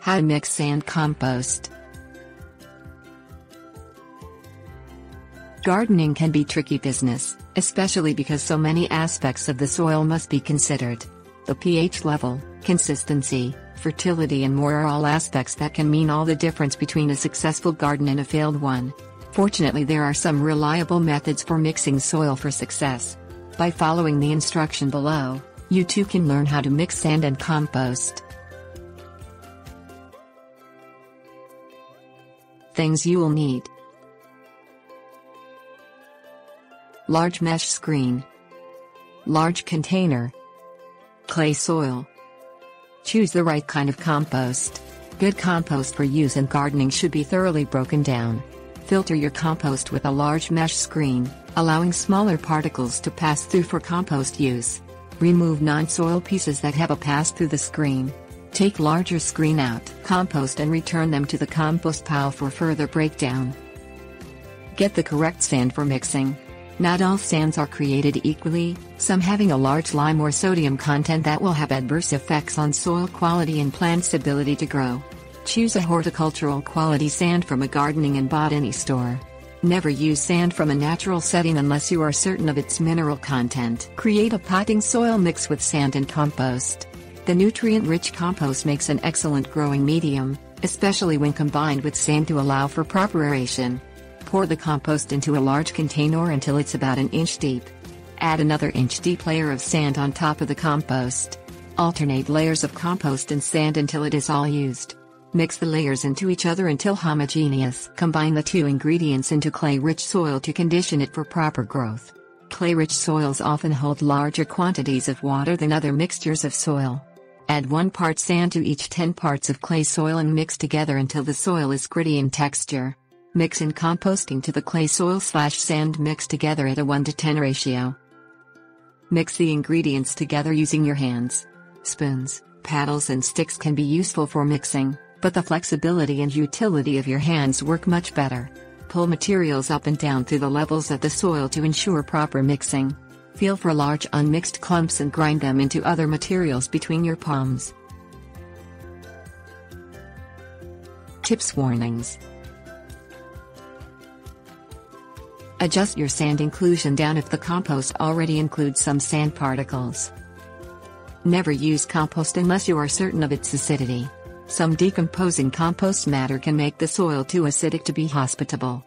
How to mix sand compost. Gardening can be tricky business, especially because so many aspects of the soil must be considered. The pH level, consistency, fertility and more are all aspects that can mean all the difference between a successful garden and a failed one. Fortunately, there are some reliable methods for mixing soil for success. By following the instruction below, you too can learn how to mix sand and compost. Things you will need: large mesh screen, large container, clay soil. Choose the right kind of compost. Good compost for use in gardening should be thoroughly broken down. Filter your compost with a large mesh screen, allowing smaller particles to pass through for compost use. Remove non-soil pieces that have a pass through the screen. Take larger screen out compost and return them to the compost pile for further breakdown. Get the correct sand for mixing. Not all sands are created equally, some having a large lime or sodium content that will have adverse effects on soil quality and plants' ability to grow. Choose a horticultural quality sand from a gardening and botany store. Never use sand from a natural setting unless you are certain of its mineral content. Create a potting soil mix with sand and compost. The nutrient-rich compost makes an excellent growing medium, especially when combined with sand to allow for proper aeration. Pour the compost into a large container until it's about an inch deep. Add another inch-deep layer of sand on top of the compost. Alternate layers of compost and sand until it is all used. Mix the layers into each other until homogeneous. Combine the two ingredients into clay-rich soil to condition it for proper growth. Clay-rich soils often hold larger quantities of water than other mixtures of soil. Add 1 part sand to each 10 parts of clay soil and mix together until the soil is gritty in texture. Mix in composting to the clay soil/sand mix together at a 1:10 ratio. Mix the ingredients together using your hands. Spoons, paddles and sticks can be useful for mixing, but the flexibility and utility of your hands work much better. Pull materials up and down through the levels of the soil to ensure proper mixing. Feel for large unmixed clumps and grind them into other materials between your palms. Tips: warnings. Adjust your sand inclusion down if the compost already includes some sand particles. Never use compost unless you are certain of its acidity. Some decomposing compost matter can make the soil too acidic to be hospitable.